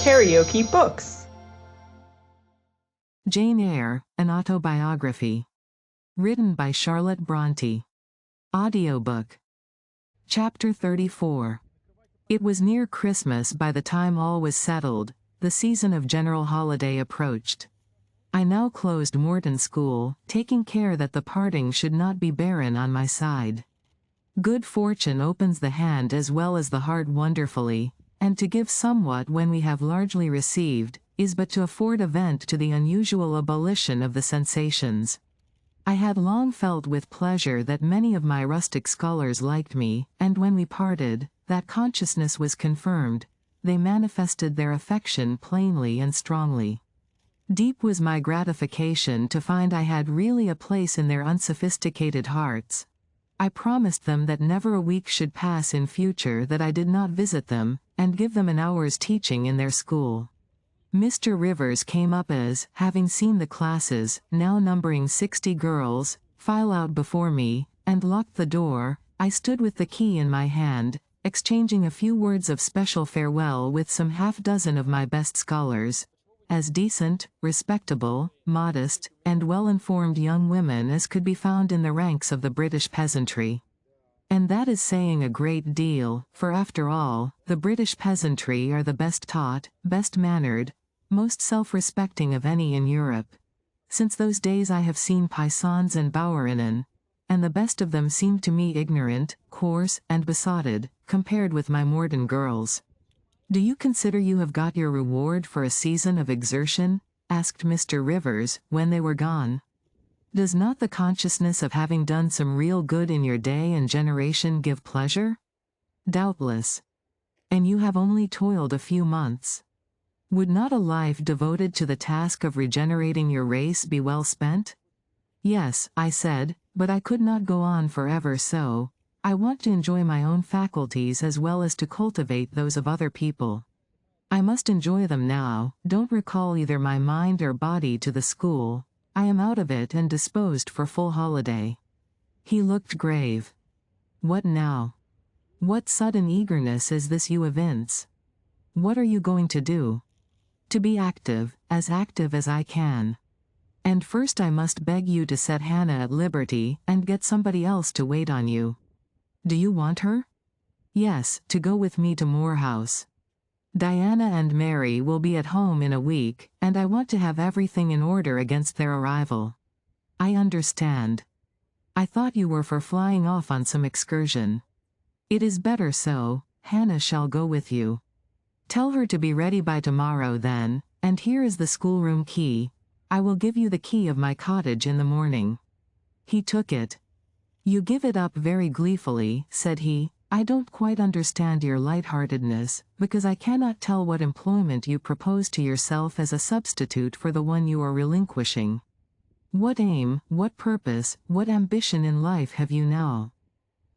KaraokeBooks. Jane Eyre, an autobiography. Written by Charlotte Brontë. Audiobook. Chapter 34. It was near Christmas by the time all was settled. The season of general holiday approached. I now closed Morton School, taking care that the parting should not be barren on my side. Good fortune opens the hand as well as the heart wonderfully, and to give somewhat when we have largely received, is but to afford a vent to the unusual abolition of the sensations. I had long felt with pleasure that many of my rustic scholars liked me, and when we parted, that consciousness was confirmed. They manifested their affection plainly and strongly. Deep was my gratification to find I had really a place in their unsophisticated hearts. I promised them that never a week should pass in future that I did not visit them, and give them an hour's teaching in their school. Mr. Rivers came up as, having seen the classes, now numbering 60 girls, file out before me, and locked the door. I stood with the key in my hand, exchanging a few words of special farewell with some half-dozen of my best scholars, as decent, respectable, modest, and well-informed young women as could be found in the ranks of the British peasantry. And that is saying a great deal, for after all, the British peasantry are the best taught, best mannered, most self-respecting of any in Europe. Since those days I have seen paysans and bouwerinnen, and the best of them seemed to me ignorant, coarse, and besotted, compared with my Morton girls. "Do you consider you have got your reward for a season of exertion?" asked Mr. Rivers, when they were gone. "Does not the consciousness of having done some real good in your day and generation give pleasure?" "Doubtless. And you have only toiled a few months. Would not a life devoted to the task of regenerating your race be well spent?" "Yes," I said, "but I could not go on forever so. I want to enjoy my own faculties as well as to cultivate those of other people. I must enjoy them now. Don't recall either my mind or body to the school. I am out of it and disposed for full holiday." He looked grave. "What now? What sudden eagerness is this you evince? What are you going to do?" "To be active as I can. And first I must beg you to set Hannah at liberty and get somebody else to wait on you." "Do you want her?" "Yes, to go with me to Moor House. Diana and Mary will be at home in a week, and I want to have everything in order against their arrival." "I understand. I thought you were for flying off on some excursion." "It is better so. Hannah shall go with you." "Tell her to be ready by tomorrow then, and here is the schoolroom key. I will give you the key of my cottage in the morning." He took it. "You give it up very gleefully," said he. "I don't quite understand your light-heartedness, because I cannot tell what employment you propose to yourself as a substitute for the one you are relinquishing. What aim, what purpose, what ambition in life have you now?"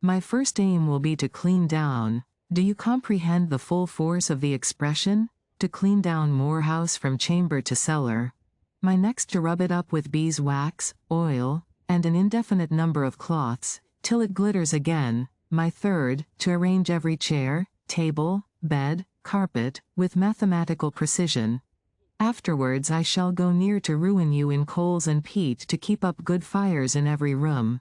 "My first aim will be to clean down. Do you comprehend the full force of the expression? To clean down Moor House from chamber to cellar. My next to rub it up with beeswax, oil, and an indefinite number of cloths, till it glitters again. My third, to arrange every chair, table, bed, carpet, with mathematical precision. Afterwards I shall go near to ruin you in coals and peat to keep up good fires in every room.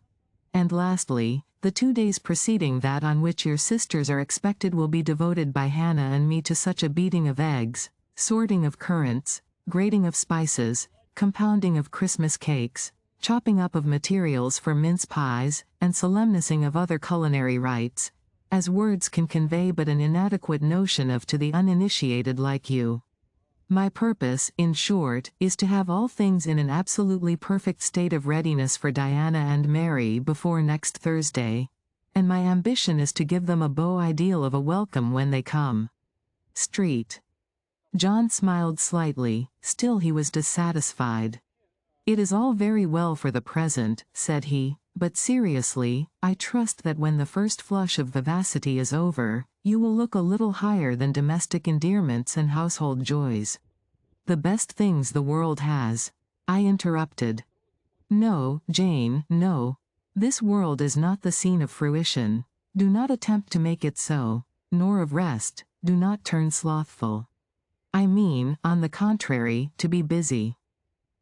And lastly, the 2 days preceding that on which your sisters are expected will be devoted by Hannah and me to such a beating of eggs, sorting of currants, grating of spices, compounding of Christmas cakes, chopping up of materials for mince pies, and solemnizing of other culinary rites, as words can convey but an inadequate notion of to the uninitiated like you. My purpose, in short, is to have all things in an absolutely perfect state of readiness for Diana and Mary before next Thursday, and my ambition is to give them a beau ideal of a welcome when they come." Street. John smiled slightly, still he was dissatisfied. "It is all very well for the present," said he, "but seriously, I trust that when the first flush of vivacity is over, you will look a little higher than domestic endearments and household joys." "The best things the world has," I interrupted. "No, Jane, no. This world is not the scene of fruition. Do not attempt to make it so, nor of rest. Do not turn slothful." I mean, on the contrary, to be busy.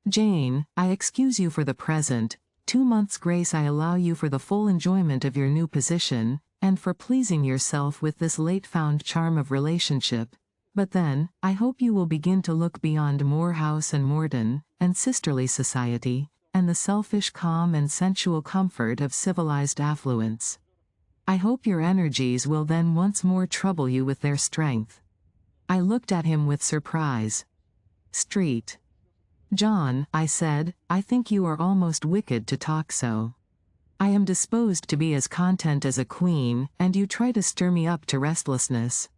Jane, I excuse you for the present. 2 months' grace I allow you for the full enjoyment of your new position, and for pleasing yourself with this late-found charm of relationship. But then, I hope you will begin to look beyond Moor House and Morden, and sisterly society, and the selfish calm and sensual comfort of civilized affluence. I hope your energies will then once more trouble you with their strength. I looked at him with surprise. Street. John, I said, I think you are almost wicked to talk so. I am disposed to be as content as a queen, and you try to stir me up to restlessness.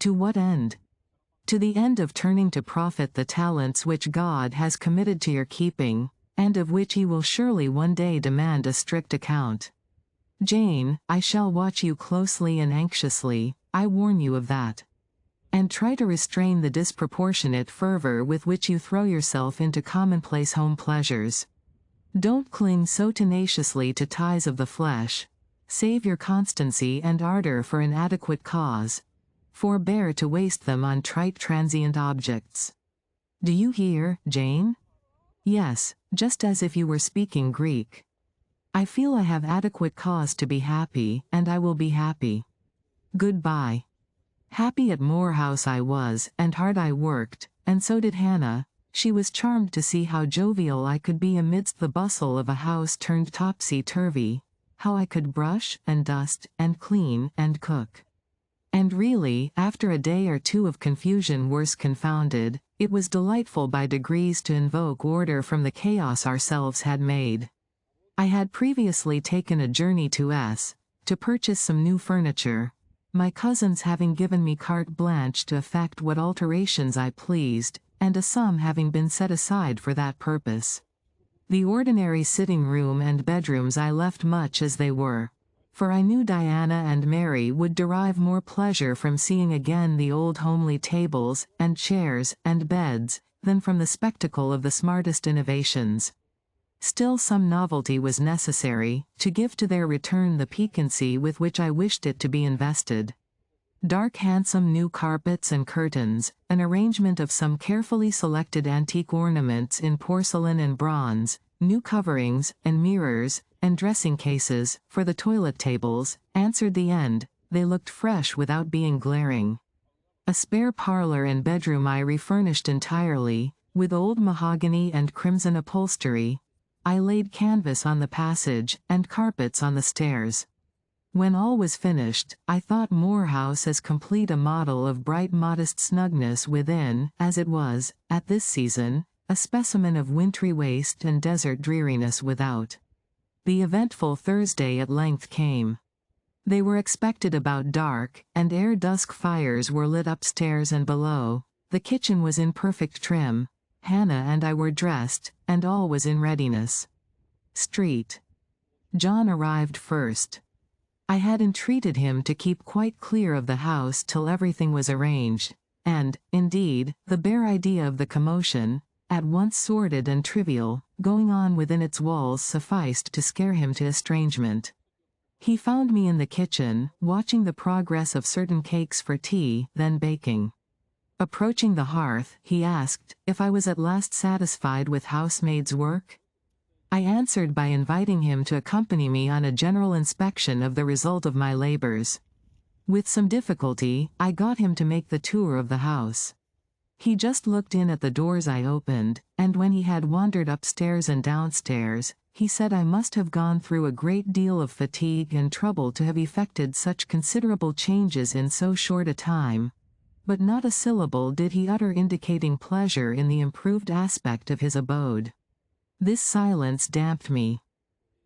To what end? To the end of turning to profit the talents which God has committed to your keeping, and of which he will surely one day demand a strict account. Jane, I shall watch you closely and anxiously, I warn you of that. And try to restrain the disproportionate fervor with which you throw yourself into commonplace home pleasures. Don't cling so tenaciously to ties of the flesh. Save your constancy and ardor for an adequate cause. Forbear to waste them on trite transient objects. Do you hear, Jane? Yes, just as if you were speaking Greek. I feel I have adequate cause to be happy, and I will be happy. Goodbye. Happy at Moor House I was, and hard I worked, and so did Hannah. She was charmed to see how jovial I could be amidst the bustle of a house turned topsy-turvy, how I could brush, and dust, and clean, and cook. And really, after a day or two of confusion worse confounded, it was delightful by degrees to invoke order from the chaos ourselves had made. I had previously taken a journey to S. to purchase some new furniture, my cousins having given me carte blanche to effect what alterations I pleased, and a sum having been set aside for that purpose. The ordinary sitting room and bedrooms I left much as they were, for I knew Diana and Mary would derive more pleasure from seeing again the old homely tables, and chairs, and beds, than from the spectacle of the smartest innovations. Still some novelty was necessary, to give to their return the piquancy with which I wished it to be invested. Dark handsome new carpets and curtains, an arrangement of some carefully selected antique ornaments in porcelain and bronze, new coverings, and mirrors, and dressing cases, for the toilet tables, answered the end. They looked fresh without being glaring. A spare parlor and bedroom I refurnished entirely, with old mahogany and crimson upholstery. I laid canvas on the passage, and carpets on the stairs. When all was finished, I thought Moor House as complete a model of bright modest snugness within, as it was, at this season, a specimen of wintry waste and desert dreariness without. The eventful Thursday at length came. They were expected about dark, and ere dusk fires were lit upstairs and below. The kitchen was in perfect trim. Hannah and I were dressed, and all was in readiness. Street. John arrived first. I had entreated him to keep quite clear of the house till everything was arranged, and, indeed, the bare idea of the commotion, at once sordid and trivial, going on within its walls sufficed to scare him to estrangement. He found me in the kitchen, watching the progress of certain cakes for tea, then baking. Approaching the hearth, he asked if I was at last satisfied with housemaid's work. I answered by inviting him to accompany me on a general inspection of the result of my labors. With some difficulty, I got him to make the tour of the house. He just looked in at the doors I opened, and when he had wandered upstairs and downstairs, he said I must have gone through a great deal of fatigue and trouble to have effected such considerable changes in so short a time. But not a syllable did he utter indicating pleasure in the improved aspect of his abode. This silence damped me.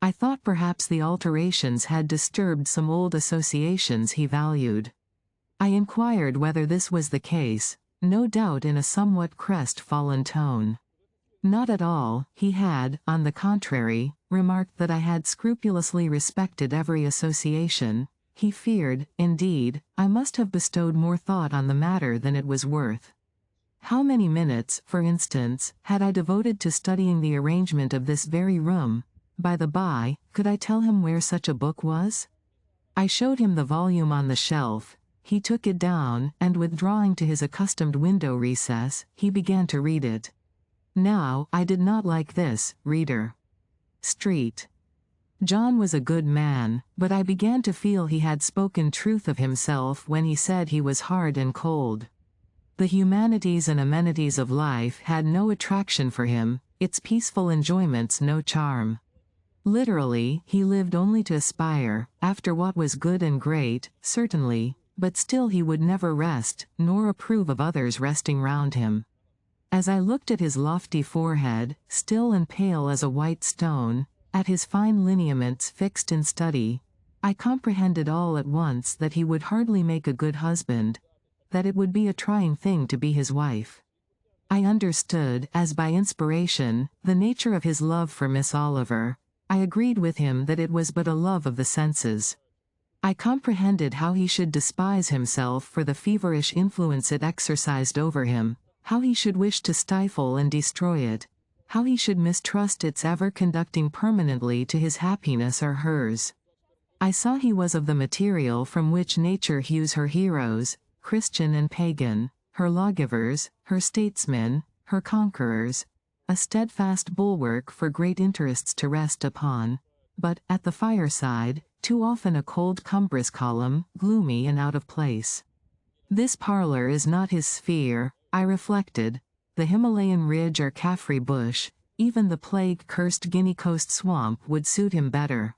I thought perhaps the alterations had disturbed some old associations he valued. I inquired whether this was the case, no doubt in a somewhat crest-fallen tone. Not at all, he had, on the contrary, remarked that I had scrupulously respected every association. He feared, indeed, I must have bestowed more thought on the matter than it was worth. How many minutes, for instance, had I devoted to studying the arrangement of this very room? By the by, could I tell him where such a book was? I showed him the volume on the shelf. He took it down, and withdrawing to his accustomed window recess, he began to read it. Now, I did not like this, reader. Street. John was a good man, but I began to feel he had spoken truth of himself when he said he was hard and cold. The humanities and amenities of life had no attraction for him, its peaceful enjoyments no charm. Literally, he lived only to aspire, after what was good and great, certainly, but still he would never rest, nor approve of others resting round him. As I looked at his lofty forehead, still and pale as a white stone, at his fine lineaments fixed in study, I comprehended all at once that he would hardly make a good husband, that it would be a trying thing to be his wife. I understood, as by inspiration, the nature of his love for Miss Oliver. I agreed with him that it was but a love of the senses. I comprehended how he should despise himself for the feverish influence it exercised over him, how he should wish to stifle and destroy it, how he should mistrust its ever conducting permanently to his happiness or hers. I saw he was of the material from which nature hews her heroes, Christian and pagan, her lawgivers, her statesmen, her conquerors, a steadfast bulwark for great interests to rest upon, but, at the fireside, too often a cold cumbrous column, gloomy and out of place. This parlor is not his sphere, I reflected. The Himalayan ridge or Caffrey bush, even the plague-cursed Guinea Coast swamp would suit him better.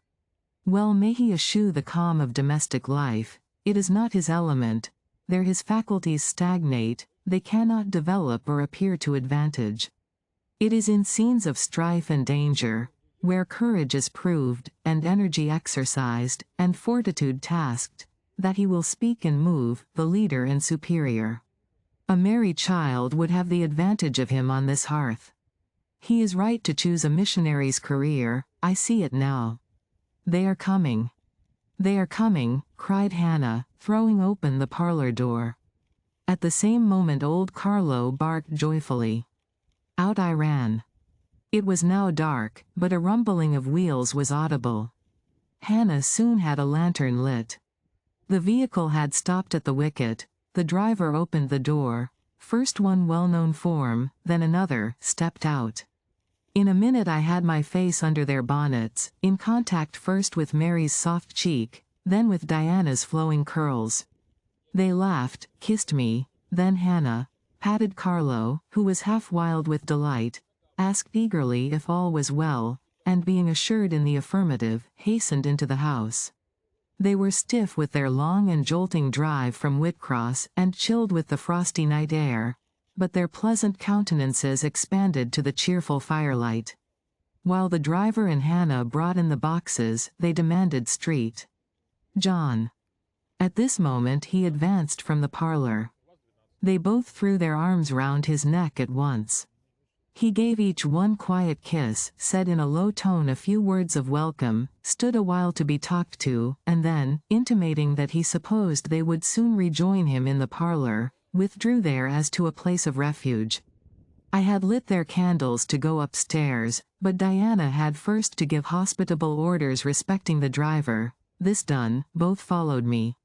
Well may he eschew the calm of domestic life, it is not his element, there his faculties stagnate, they cannot develop or appear to advantage. It is in scenes of strife and danger, where courage is proved, and energy exercised, and fortitude tasked, that he will speak and move, the leader and superior. A merry child would have the advantage of him on this hearth. He is right to choose a missionary's career, I see it now. They are coming. They are coming, cried Hannah, throwing open the parlor door. At the same moment old Carlo barked joyfully. Out I ran. It was now dark, but a rumbling of wheels was audible. Hannah soon had a lantern lit. The vehicle had stopped at the wicket. The driver opened the door. First one well-known form, then another, stepped out. In a minute I had my face under their bonnets, in contact first with Mary's soft cheek, then with Diana's flowing curls. They laughed, kissed me, then Hannah, patted Carlo, who was half wild with delight, asked eagerly if all was well, and being assured in the affirmative, hastened into the house. They were stiff with their long and jolting drive from Whitcross and chilled with the frosty night air, but their pleasant countenances expanded to the cheerful firelight. While the driver and Hannah brought in the boxes, they demanded street. John. At this moment he advanced from the parlor. They both threw their arms round his neck at once. He gave each one quiet kiss, said in a low tone a few words of welcome, stood a while to be talked to, and then, intimating that he supposed they would soon rejoin him in the parlor, withdrew there as to a place of refuge. I had lit their candles to go upstairs, but Diana had first to give hospitable orders respecting the driver. This done, both followed me.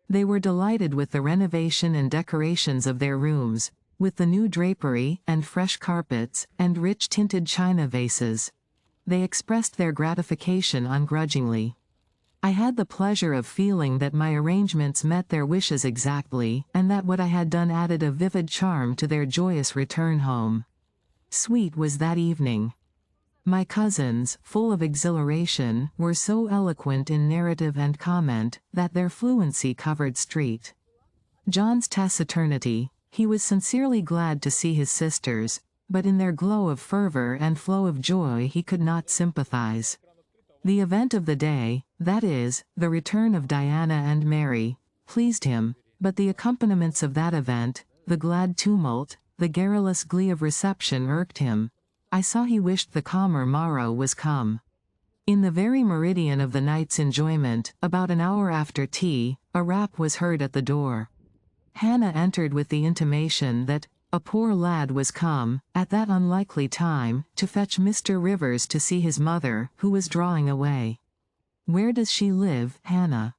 They were delighted with the renovation and decorations of their rooms, with the new drapery, and fresh carpets, and rich tinted china vases. They expressed their gratification ungrudgingly. I had the pleasure of feeling that my arrangements met their wishes exactly, and that what I had done added a vivid charm to their joyous return home. Sweet was that evening. My cousins, full of exhilaration, were so eloquent in narrative and comment, that their fluency covered street. John's taciturnity, he was sincerely glad to see his sisters, but in their glow of fervor and flow of joy he could not sympathize. The event of the day, that is, the return of Diana and Mary, pleased him, but the accompaniments of that event, the glad tumult, the garrulous glee of reception irked him. I saw he wished the calmer morrow was come. In the very meridian of the night's enjoyment, about an hour after tea, a rap was heard at the door. Hannah entered with the intimation that a poor lad was come, at that unlikely time, to fetch Mr. Rivers to see his mother, who was drawing away. Where does she live, Hannah?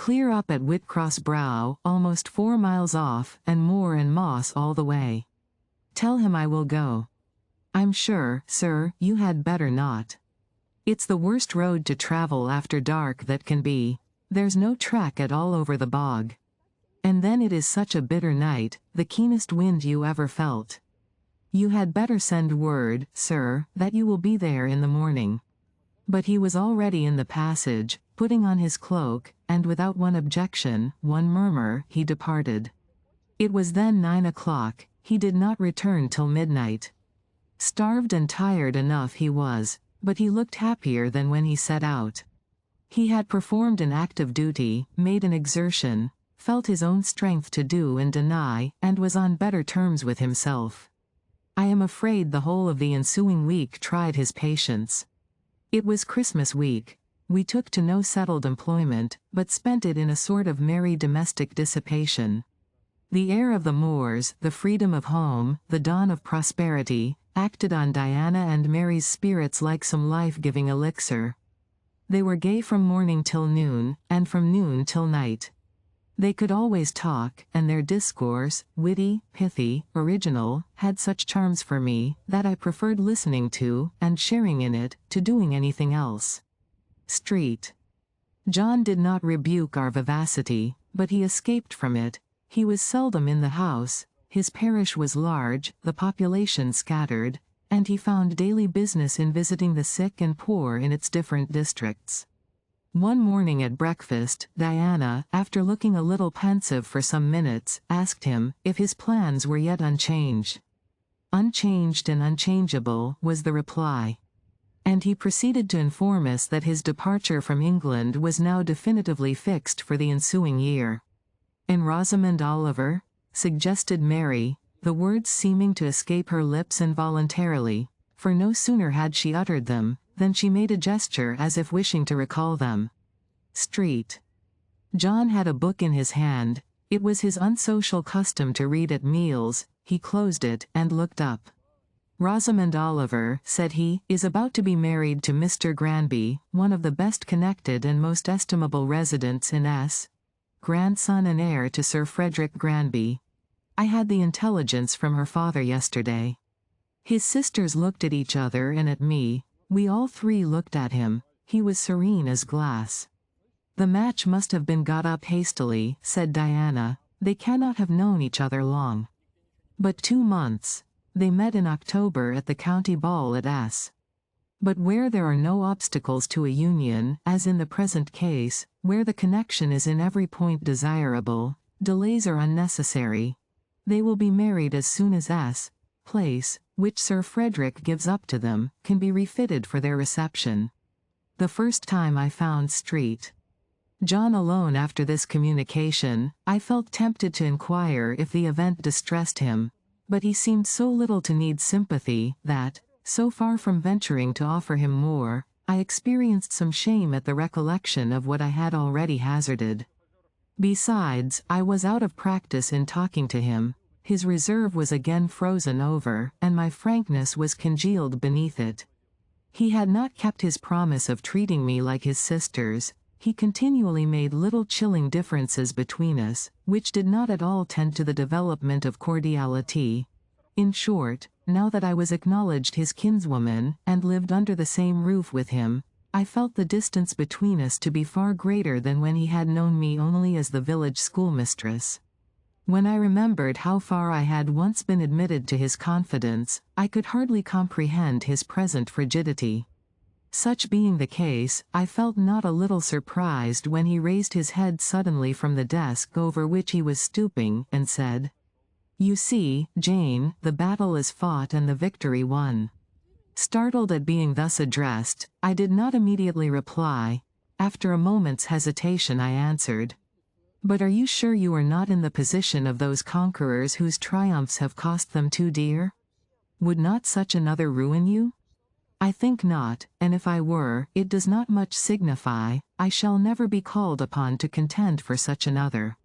Clear up at Whitcross Brow, almost 4 miles off, and moor and moss all the way. Tell him I will go. I'm sure, sir, you had better not. It's the worst road to travel after dark that can be. There's no track at all over the bog. And then it is such a bitter night, the keenest wind you ever felt. You had better send word, sir, that you will be there in the morning. But he was already in the passage, putting on his cloak, and without one objection, one murmur, he departed. It was then 9 o'clock, he did not return till midnight. Starved and tired enough he was, but he looked happier than when he set out. He had performed an act of duty, made an exertion, felt his own strength to do and deny, and was on better terms with himself. I am afraid the whole of the ensuing week tried his patience. It was Christmas week. We took to no settled employment, but spent it in a sort of merry domestic dissipation. The air of the moors, the freedom of home, the dawn of prosperity, acted on Diana and Mary's spirits like some life-giving elixir. They were gay from morning till noon, and from noon till night. They could always talk, and their discourse, witty, pithy, original, had such charms for me, that I preferred listening to, and sharing in it, to doing anything else. Street. John did not rebuke our vivacity, but he escaped from it. He was seldom in the house, his parish was large, the population scattered, and he found daily business in visiting the sick and poor in its different districts. One morning at breakfast, Diana, after looking a little pensive for some minutes, asked him if his plans were yet unchanged. Unchanged and unchangeable, was the reply. And he proceeded to inform us that his departure from England was now definitively fixed for the ensuing year. "And Rosamond Oliver?" suggested Mary, the words seeming to escape her lips involuntarily, for no sooner had she uttered them, than she made a gesture as if wishing to recall them. Street. John had a book in his hand. It was his unsocial custom to read at meals. He closed it, and looked up. "Rosamond Oliver," said he, "is about to be married to Mr. Granby, one of the best connected and most estimable residents in S. Grandson and heir to Sir Frederick Granby. I had the intelligence from her father yesterday." His sisters looked at each other and at me. We all three looked at him. He was serene as glass. "The match must have been got up hastily," said Diana. "They cannot have known each other long." "But 2 months. They met in October at the county ball at S. But where there are no obstacles to a union, as in the present case, where the connection is in every point desirable, delays are unnecessary. They will be married as soon as S. place, which Sir Frederick gives up to them, can be refitted for their reception. The first time I found Street. John alone after this communication, I felt tempted to inquire if the event distressed him, but he seemed so little to need sympathy, that, so far from venturing to offer him more, I experienced some shame at the recollection of what I had already hazarded. Besides, I was out of practice in talking to him. His reserve was again frozen over, and my frankness was congealed beneath it. He had not kept his promise of treating me like his sisters. He continually made little chilling differences between us, which did not at all tend to the development of cordiality. In short, now that I was acknowledged his kinswoman, and lived under the same roof with him, I felt the distance between us to be far greater than when he had known me only as the village schoolmistress. When I remembered how far I had once been admitted to his confidence, I could hardly comprehend his present frigidity. Such being the case, I felt not a little surprised when he raised his head suddenly from the desk over which he was stooping, and said, "You see, Jane, the battle is fought and the victory won." Startled at being thus addressed, I did not immediately reply. After a moment's hesitation I answered, "But are you sure you are not in the position of those conquerors whose triumphs have cost them too dear? Would not such another ruin you?" "I think not, and if I were, it does not much signify. I shall never be called upon to contend for such another.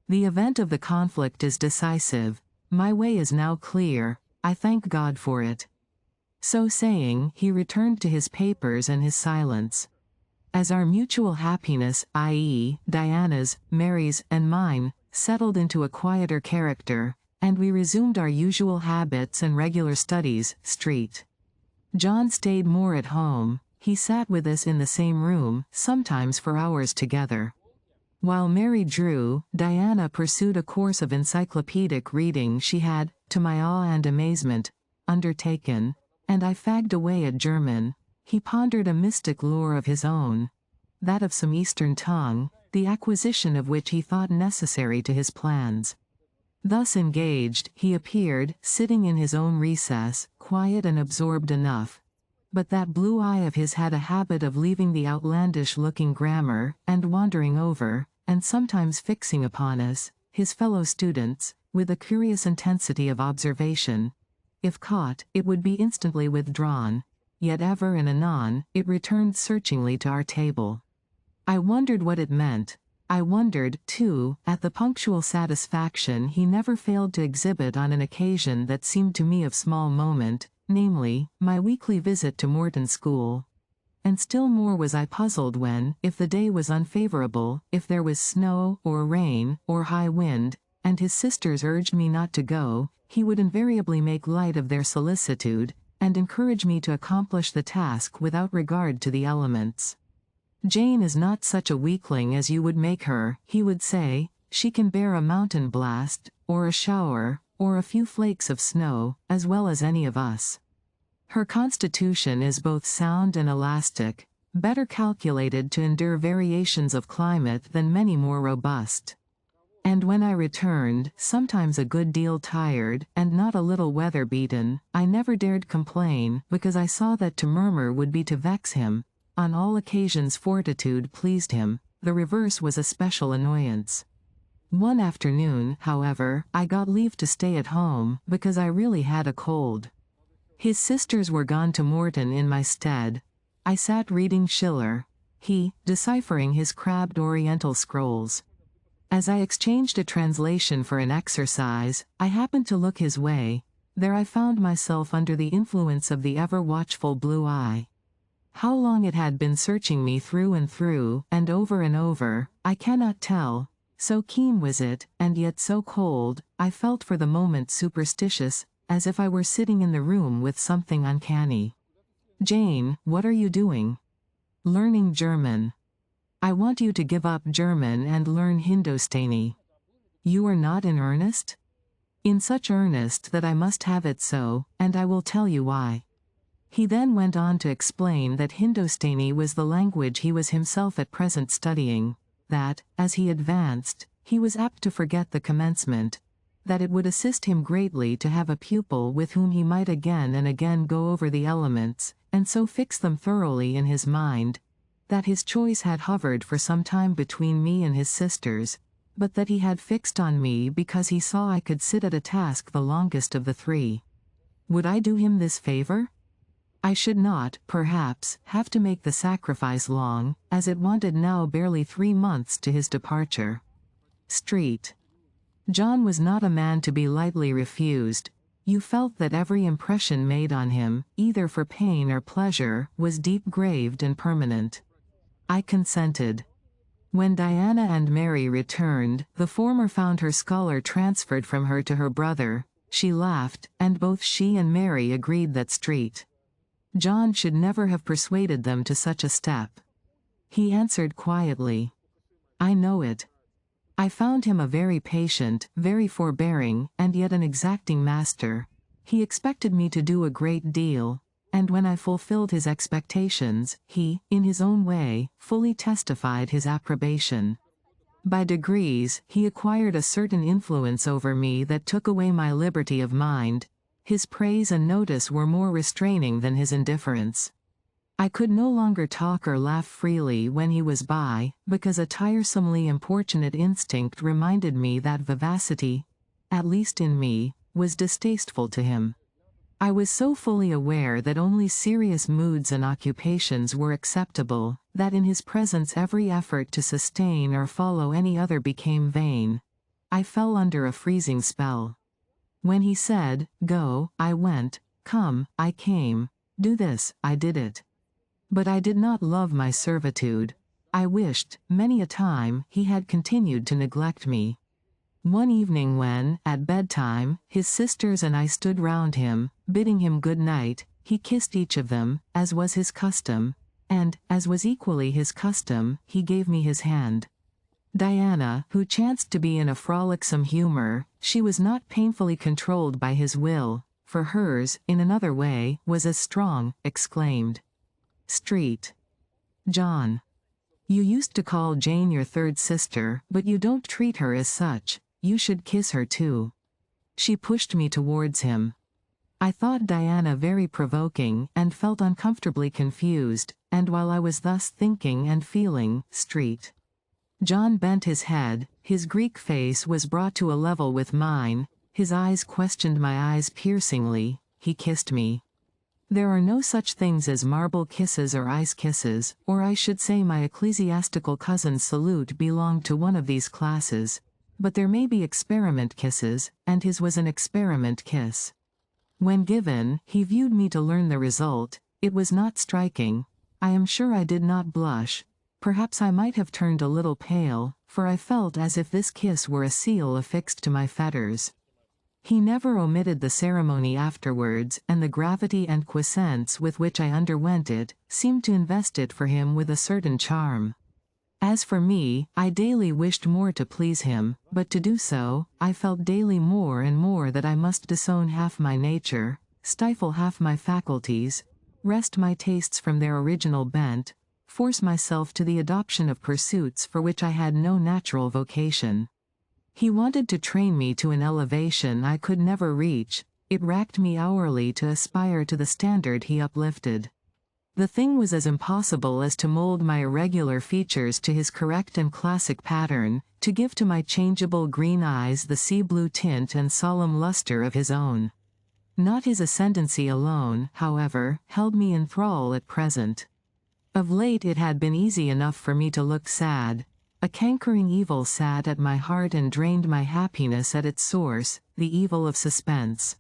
The event of the conflict is decisive. My way is now clear. I thank God for it." So saying, he returned to his papers and his silence. as our mutual happiness, i.e., Diana's, Mary's, and mine, settled into a quieter character, and we resumed our usual habits and regular studies, Street. John stayed more at home. He sat with us in the same room, sometimes for hours together. While Mary drew, Diana pursued a course of encyclopedic reading she had, to my awe and amazement, undertaken, and I fagged away at German. He pondered a mystic lore of his own, that of some Eastern tongue, the acquisition of which he thought necessary to his plans. Thus engaged, he appeared, sitting in his own recess, quiet and absorbed enough. But that blue eye of his had a habit of leaving the outlandish-looking grammar, and wandering over, and sometimes fixing upon us, his fellow students, with a curious intensity of observation. If caught, it would be instantly withdrawn, yet ever and anon, it returned searchingly to our table. I wondered what it meant. I wondered, too, at the punctual satisfaction he never failed to exhibit on an occasion that seemed to me of small moment, namely, my weekly visit to Morton School. And still more was I puzzled when, if the day was unfavorable, if there was snow, or rain, or high wind, and his sisters urged me not to go, he would invariably make light of their solicitude, and encourage me to accomplish the task without regard to the elements. "Jane is not such a weakling as you would make her," he would say. "She can bear a mountain blast, or a shower, or a few flakes of snow, as well as any of us. Her constitution is both sound and elastic, better calculated to endure variations of climate than many more robust." And when I returned, sometimes a good deal tired, and not a little weather-beaten, I never dared complain, because I saw that to murmur would be to vex him. On all occasions fortitude pleased him, the reverse was a special annoyance. One afternoon, however, I got leave to stay at home, because I really had a cold. His sisters were gone to Morton in my stead. I sat reading Schiller, he, deciphering his crabbed Oriental scrolls. As I exchanged a translation for an exercise, I happened to look his way. There I found myself under the influence of the ever-watchful blue eye. How long it had been searching me through, and over, I cannot tell. So keen was it, and yet so cold, I felt for the moment superstitious, as if I were sitting in the room with something uncanny. "Jane, what are you doing?" "Learning German." "I want you to give up German and learn Hindostani." "You are not in earnest?" "In such earnest that I must have it so, and I will tell you why." He then went on to explain that Hindostani was the language he was himself at present studying, that, as he advanced, he was apt to forget the commencement, that it would assist him greatly to have a pupil with whom he might again and again go over the elements, and so fix them thoroughly in his mind, that his choice had hovered for some time between me and his sisters, but that he had fixed on me because he saw I could sit at a task the longest of the three. Would I do him this favor? I should not, perhaps, have to make the sacrifice long, as it wanted now barely 3 months to his departure. Street. John was not a man to be lightly refused. You felt that every impression made on him, either for pain or pleasure, was deep-graved and permanent. I consented. When Diana and Mary returned, the former found her scholar transferred from her to her brother. She laughed, and both she and Mary agreed that Street. John should never have persuaded them to such a step. He answered quietly, "I know it." I found him a very patient, very forbearing, and yet an exacting master. He expected me to do a great deal, and when I fulfilled his expectations, he, in his own way, fully testified his approbation. By degrees, he acquired a certain influence over me that took away my liberty of mind. His praise and notice were more restraining than his indifference. I could no longer talk or laugh freely when he was by, because a tiresomely importunate instinct reminded me that vivacity, at least in me, was distasteful to him. I was so fully aware that only serious moods and occupations were acceptable, that in his presence every effort to sustain or follow any other became vain. I fell under a freezing spell. When he said, "Go," I went, "Come," I came, "Do this," I did it. But I did not love my servitude. I wished, many a time, he had continued to neglect me. One evening when, at bedtime, his sisters and I stood round him, bidding him good night, he kissed each of them, as was his custom, and, as was equally his custom, he gave me his hand. Diana, who chanced to be in a frolicsome humor, she was not painfully controlled by his will, for hers, in another way, was as strong, exclaimed. Street. John. You used to call Jane your third sister, but you don't treat her as such. You should kiss her too. She pushed me towards him. I thought Diana very provoking, and felt uncomfortably confused, and while I was thus thinking and feeling, Street. John bent his head, his Greek face was brought to a level with mine, his eyes questioned my eyes piercingly, he kissed me. There are no such things as marble kisses or ice kisses, or I should say my ecclesiastical cousin's salute belonged to one of these classes. But there may be experiment kisses, and his was an experiment kiss. When given, he viewed me to learn the result. It was not striking. I am sure I did not blush. Perhaps I might have turned a little pale, for I felt as if this kiss were a seal affixed to my fetters. He never omitted the ceremony afterwards, and the gravity and quiescence with which I underwent it, seemed to invest it for him with a certain charm. As for me, I daily wished more to please him, but to do so, I felt daily more and more that I must disown half my nature, stifle half my faculties, wrest my tastes from their original bent, force myself to the adoption of pursuits for which I had no natural vocation. He wanted to train me to an elevation I could never reach. It racked me hourly to aspire to the standard he uplifted. The thing was as impossible as to mold my irregular features to his correct and classic pattern, to give to my changeable green eyes the sea-blue tint and solemn luster of his own. Not his ascendancy alone, however, held me in thrall at present. Of late it had been easy enough for me to look sad. A cankering evil sat at my heart and drained my happiness at its source, the evil of suspense.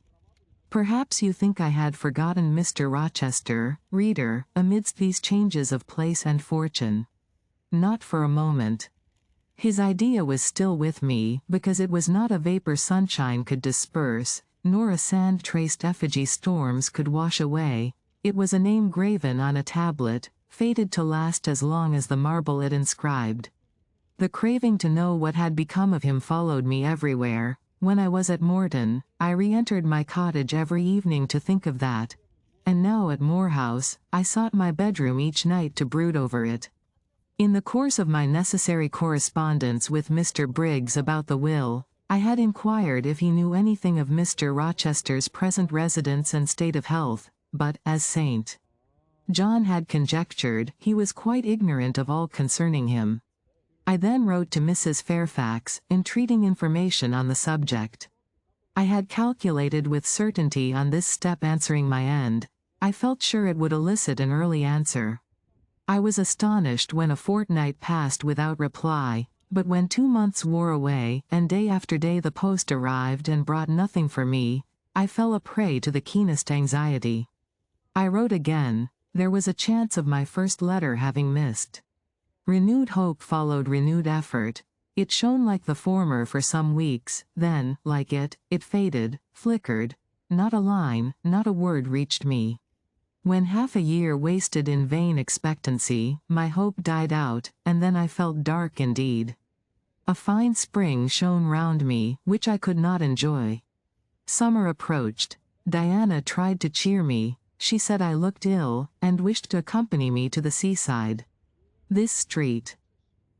Perhaps you think I had forgotten Mr. Rochester, reader, amidst these changes of place and fortune. Not for a moment. His idea was still with me, because it was not a vapor sunshine could disperse, nor a sand-traced effigy storms could wash away. It was a name graven on a tablet, fated to last as long as the marble it inscribed. The craving to know what had become of him followed me everywhere. When I was at Morton, I re-entered my cottage every evening to think of that. And now at Moor House, I sought my bedroom each night to brood over it. In the course of my necessary correspondence with Mr. Briggs about the will, I had inquired if he knew anything of Mr. Rochester's present residence and state of health, but, as St. John had conjectured, he was quite ignorant of all concerning him. I then wrote to Mrs. Fairfax, entreating information on the subject. I had calculated with certainty on this step answering my end. I felt sure it would elicit an early answer. I was astonished when a fortnight passed without reply, but when 2 months wore away, and day after day the post arrived and brought nothing for me, I fell a prey to the keenest anxiety. I wrote again. There was a chance of my first letter having missed. Renewed hope followed renewed effort. It shone like the former for some weeks, then, like it, it faded, flickered. Not a line, not a word reached me. When half a year wasted in vain expectancy, my hope died out, and then I felt dark indeed. A fine spring shone round me, which I could not enjoy. Summer approached. Diana tried to cheer me. She said I looked ill, and wished to accompany me to the seaside. This street.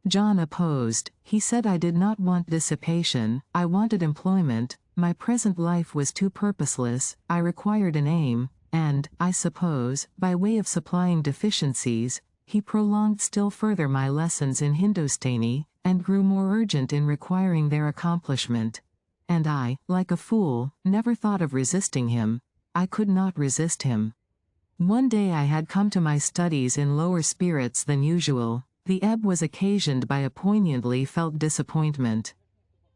John opposed. He said I did not want dissipation, I wanted employment, my present life was too purposeless, I required an aim, and, I suppose, by way of supplying deficiencies, he prolonged still further my lessons in Hindustani, and grew more urgent in requiring their accomplishment. And I, like a fool, never thought of resisting him. I could not resist him. One day I had come to my studies in lower spirits than usual. The ebb was occasioned by a poignantly felt disappointment.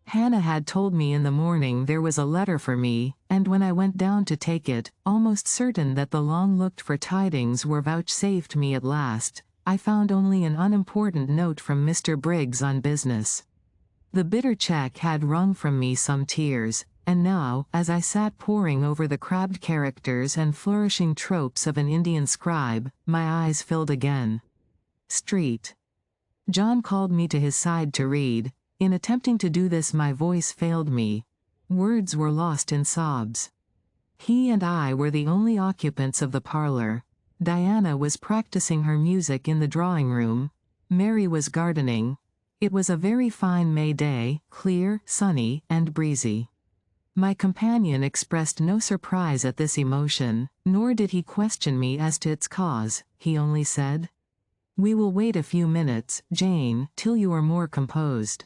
Hannah had told me in the morning there was a letter for me, and when I went down to take it, almost certain that the long-looked-for tidings were vouchsafed me at last, I found only an unimportant note from Mr. Briggs on business. The bitter check had wrung from me some tears, and now, as I sat poring over the crabbed characters and flourishing tropes of an Indian scribe, my eyes filled again. Street. John called me to his side to read. In attempting to do this my voice failed me. Words were lost in sobs. He and I were the only occupants of the parlor. Diana was practicing her music in the drawing-room. Mary was gardening. It was a very fine May day, clear, sunny, and breezy. My companion expressed no surprise at this emotion, nor did he question me as to its cause. He only said, "We will wait a few minutes, Jane, till you are more composed."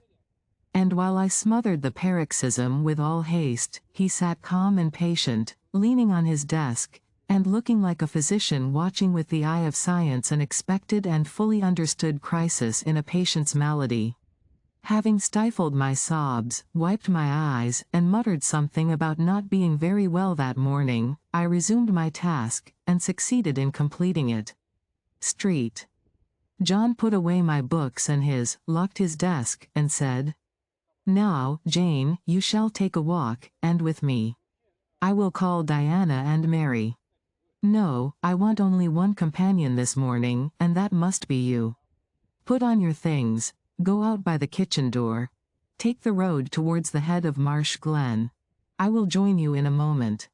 And while I smothered the paroxysm with all haste, he sat calm and patient, leaning on his desk, and looking like a physician watching with the eye of science an expected and fully understood crisis in a patient's malady. Having stifled my sobs, wiped my eyes, and muttered something about not being very well that morning, I resumed my task, and succeeded in completing it. Street. John put away my books and locked his desk, and said, "Now, Jane, you shall take a walk, and with me. I will call Diana and Mary. No, I want only one companion this morning, and that must be you. Put on your things, go out by the kitchen door. Take the road towards the head of Marsh Glen. I will join you in a moment.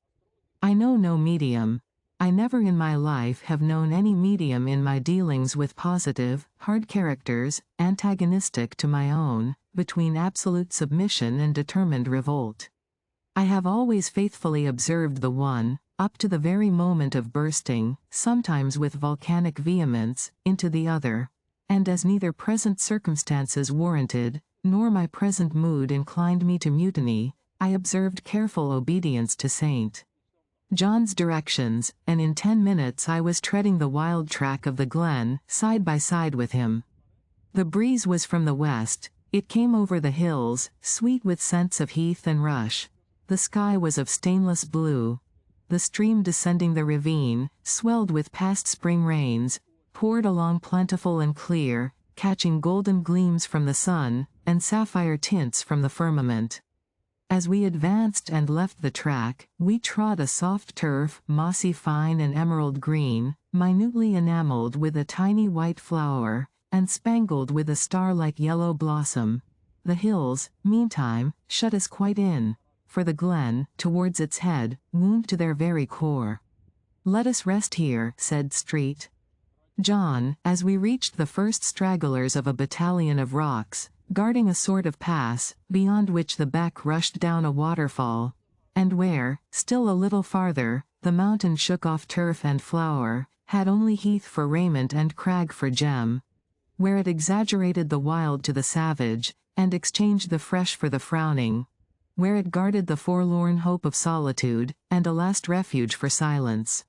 I know no medium. I never in my life have known any medium in my dealings with positive, hard characters, antagonistic to my own, between absolute submission and determined revolt. I have always faithfully observed the one, up to the very moment of bursting, sometimes with volcanic vehemence, into the other, and as neither present circumstances warranted, nor my present mood inclined me to mutiny, I observed careful obedience to St. John's directions, and in 10 minutes I was treading the wild track of the glen, side by side with him. The breeze was from the west. It came over the hills, sweet with scents of heath and rush. The sky was of stainless blue. The stream descending the ravine, swelled with past spring rains, poured along plentiful and clear, catching golden gleams from the sun, and sapphire tints from the firmament. As we advanced and left the track, we trod a soft turf, mossy fine and emerald green, minutely enameled with a tiny white flower, and spangled with a star-like yellow blossom. The hills, meantime, shut us quite in, for the glen, towards its head, wound to their very core. "Let us rest here," said Street. John, as we reached the first stragglers of a battalion of rocks, guarding a sort of pass, beyond which the beck rushed down a waterfall, and where, still a little farther, the mountain shook off turf and flower, had only heath for raiment and crag for gem, where it exaggerated the wild to the savage, and exchanged the fresh for the frowning, where it guarded the forlorn hope of solitude, and a last refuge for silence.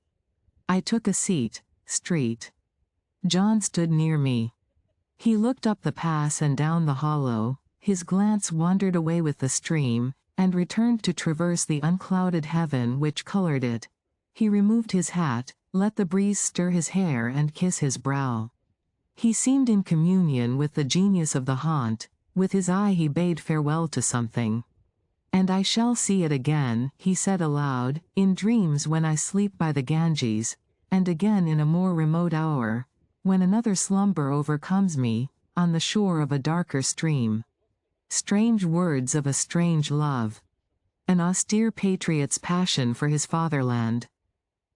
I took a seat. Street. John stood near me. He looked up the pass and down the hollow, his glance wandered away with the stream, and returned to traverse the unclouded heaven which colored it. He removed his hat, let the breeze stir his hair and kiss his brow. He seemed in communion with the genius of the haunt. With his eye he bade farewell to something. "And I shall see it again," he said aloud, "in dreams when I sleep by the Ganges, and again in a more remote hour, when another slumber overcomes me, on the shore of a darker stream." Strange words of a strange love. An austere patriot's passion for his fatherland.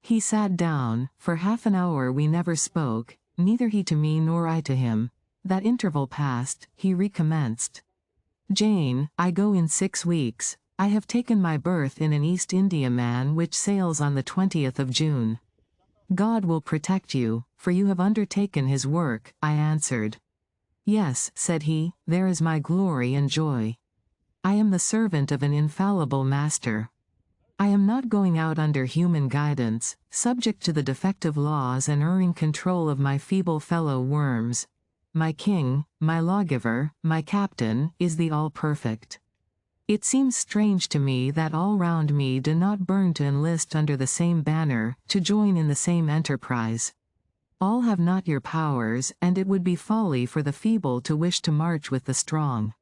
He sat down. For half an hour we never spoke, neither he to me nor I to him. That interval passed, he recommenced. "Jane, I go in 6 weeks. I have taken my berth in an East Indiaman which sails on the 20th of June. God will protect you, for you have undertaken his work," I answered. "Yes," said he, "there is my glory and joy. I am the servant of an infallible master. I am not going out under human guidance, subject to the defective laws and erring control of my feeble fellow worms. My king, my lawgiver, my captain, is the all-perfect. It seems strange to me that all round me do not burn to enlist under the same banner, to join in the same enterprise. All have not your powers, and it would be folly for the feeble to wish to march with the strong.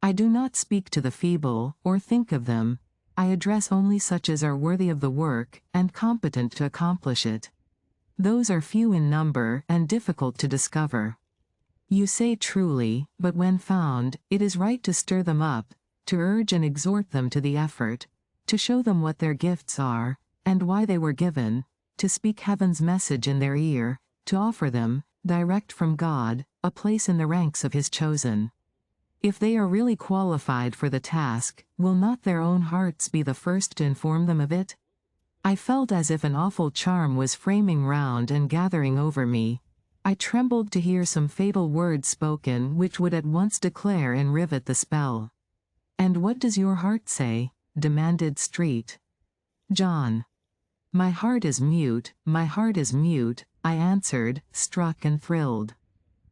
I do not speak to the feeble, or think of them. I address only such as are worthy of the work, and competent to accomplish it. Those are few in number, and difficult to discover. You say truly, but when found, it is right to stir them up, to urge and exhort them to the effort, to show them what their gifts are, and why they were given, to speak heaven's message in their ear, to offer them, direct from God, a place in the ranks of His chosen. If they are really qualified for the task, will not their own hearts be the first to inform them of it? I felt as if an awful charm was framing round and gathering over me. I trembled to hear some fatal words spoken which would at once declare and rivet the spell. "And what does your heart say?" demanded Street. John. "My heart is mute, my heart is mute," I answered, struck and thrilled.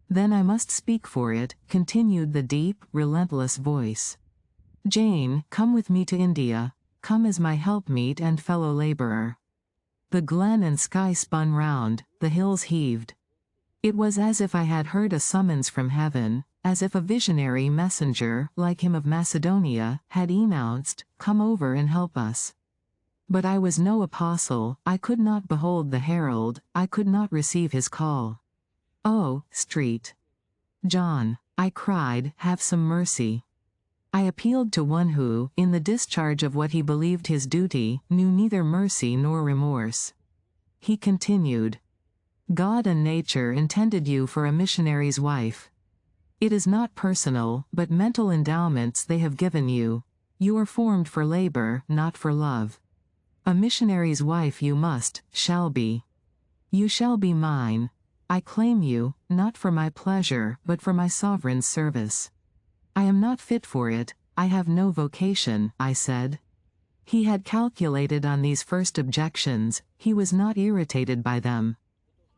"Then I must speak for it," continued the deep, relentless voice. "Jane, come with me to India. Come as my helpmeet and fellow laborer." The glen and sky spun round, the hills heaved. It was as if I had heard a summons from heaven, as if a visionary messenger, like him of Macedonia, had announced, "Come over and help us." But I was no apostle, I could not behold the herald, I could not receive his call. "Oh, Street." "John," I cried, "have some mercy." I appealed to one who, in the discharge of what he believed his duty, knew neither mercy nor remorse. He continued, "God and nature intended you for a missionary's wife. It is not personal, but mental endowments they have given you. You are formed for labor, not for love. A missionary's wife you shall be. You shall be mine. I claim you, not for my pleasure, but for my sovereign's service. I am not fit for it, I have no vocation," I said. He had calculated on these first objections, he was not irritated by them.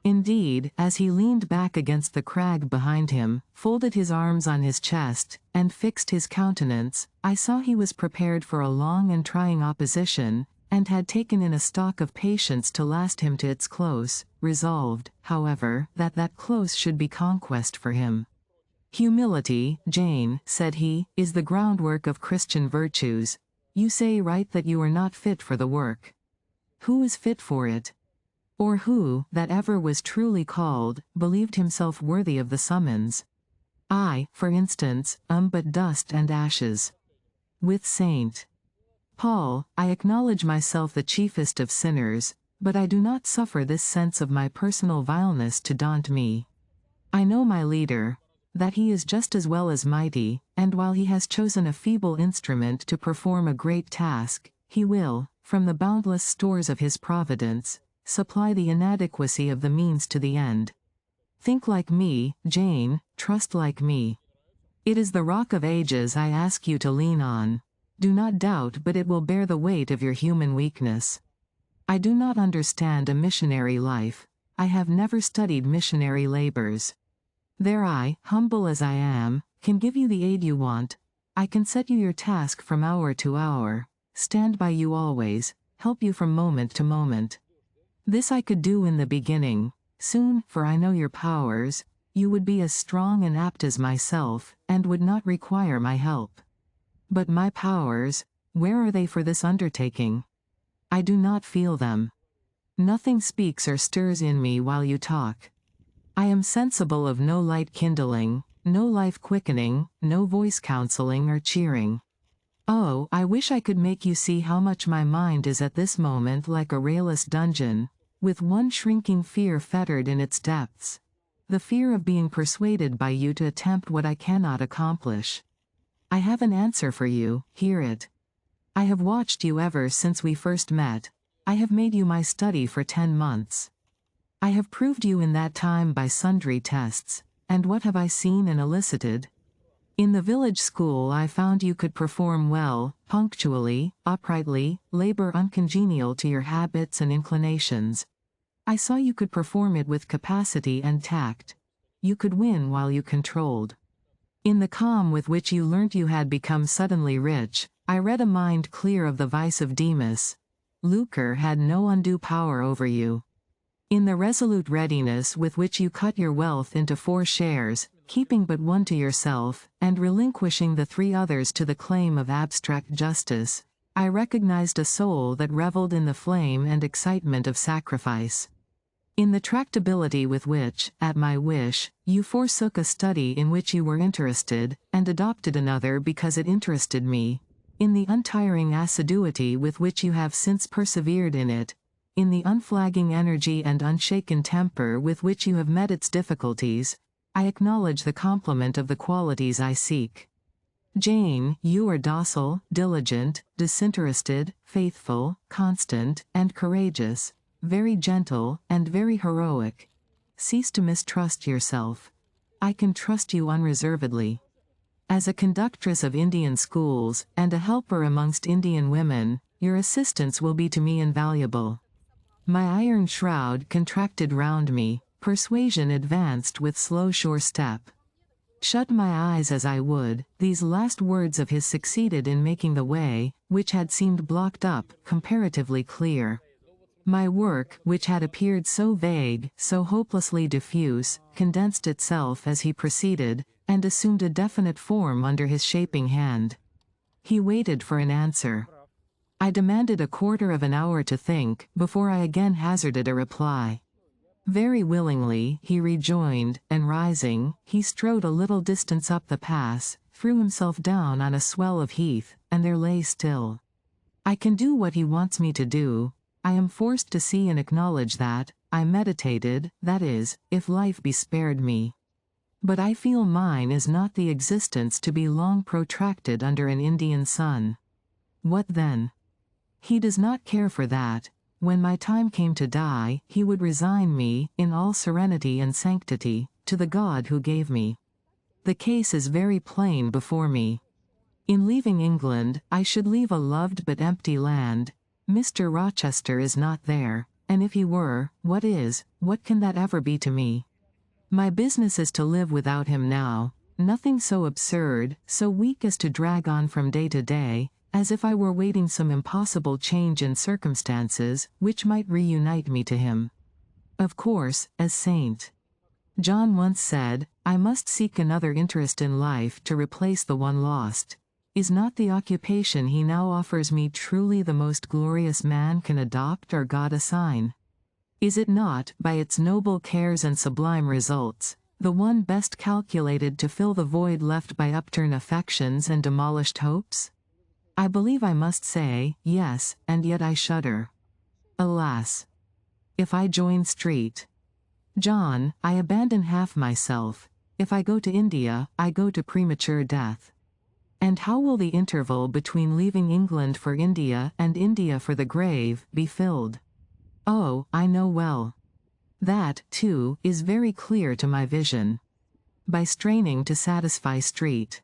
Indeed, as he leaned back against the crag behind him, folded his arms on his chest, and fixed his countenance, I saw he was prepared for a long and trying opposition, and had taken in a stock of patience to last him to its close, resolved, however, that that close should be conquest for him. "Humility, Jane," said he, "is the groundwork of Christian virtues. You say right that you are not fit for the work. Who is fit for it? Or who, that ever was truly called, believed himself worthy of the summons? I, for instance, am but dust and ashes. With St. Paul, I acknowledge myself the chiefest of sinners, but I do not suffer this sense of my personal vileness to daunt me. I know my leader, that he is just as well as mighty, and while he has chosen a feeble instrument to perform a great task, he will, from the boundless stores of his providence, supply the inadequacy of the means to the end. Think like me, Jane, trust like me. It is the rock of ages I ask you to lean on. Do not doubt but it will bear the weight of your human weakness. I do not understand a missionary life. I have never studied missionary labors. There I, humble as I am, can give you the aid you want. I can set you your task from hour to hour, stand by you always, help you from moment to moment. This I could do in the beginning. Soon, for I know your powers, you would be as strong and apt as myself, and would not require my help. But my powers, where are they for this undertaking? I do not feel them. Nothing speaks or stirs in me while you talk. I am sensible of no light kindling, no life quickening, no voice counseling or cheering. Oh, I wish I could make you see how much my mind is at this moment like a rayless dungeon, with one shrinking fear fettered in its depths. The fear of being persuaded by you to attempt what I cannot accomplish. I have an answer for you, hear it. I have watched you ever since we first met. I have made you my study for 10 months. I have proved you in that time by sundry tests, and what have I seen and elicited? In the village school I found you could perform well, punctually, uprightly, labor uncongenial to your habits and inclinations. I saw you could perform it with capacity and tact. You could win while you controlled. In the calm with which you learnt you had become suddenly rich, I read a mind clear of the vice of Demas. Lucre had no undue power over you. In the resolute readiness with which you cut your wealth into 4 shares, keeping but one to yourself, and relinquishing the 3 others to the claim of abstract justice, I recognized a soul that reveled in the flame and excitement of sacrifice. In the tractability with which, at my wish, you forsook a study in which you were interested, and adopted another because it interested me, in the untiring assiduity with which you have since persevered in it, in the unflagging energy and unshaken temper with which you have met its difficulties, I acknowledge the complement of the qualities I seek. Jane, you are docile, diligent, disinterested, faithful, constant, and courageous, very gentle, and very heroic. Cease to mistrust yourself. I can trust you unreservedly. As a conductress of Indian schools, and a helper amongst Indian women, your assistance will be to me invaluable. My iron shroud contracted round me, persuasion advanced with slow sure step. Shut my eyes as I would, these last words of his succeeded in making the way, which had seemed blocked up, comparatively clear. My work, which had appeared so vague, so hopelessly diffuse, condensed itself as he proceeded, and assumed a definite form under his shaping hand. He waited for an answer. I demanded a quarter of an hour to think, before I again hazarded a reply. Very willingly, he rejoined, and rising, he strode a little distance up the pass, threw himself down on a swell of heath, and there lay still. I can do what he wants me to do. I am forced to see and acknowledge that, I meditated, that is, if life be spared me. But I feel mine is not the existence to be long protracted under an Indian sun. What then? He does not care for that. When my time came to die, he would resign me, in all serenity and sanctity, to the God who gave me. The case is very plain before me. In leaving England, I should leave a loved but empty land. Mr. Rochester is not there, and if he were, what can that ever be to me? My business is to live without him now, nothing so absurd, so weak as to drag on from day to day, as if I were waiting some impossible change in circumstances, which might reunite me to him. Of course, as St. John once said, I must seek another interest in life to replace the one lost. Is not the occupation he now offers me truly the most glorious man can adopt or God assign? Is it not, by its noble cares and sublime results, the one best calculated to fill the void left by upturned affections and demolished hopes? I believe I must say, yes, and yet I shudder. Alas! If I join Street, John, I abandon half myself. If I go to India, I go to premature death. And how will the interval between leaving England for India and India for the grave be filled? Oh, I know well. That, too, is very clear to my vision. By straining to satisfy Street,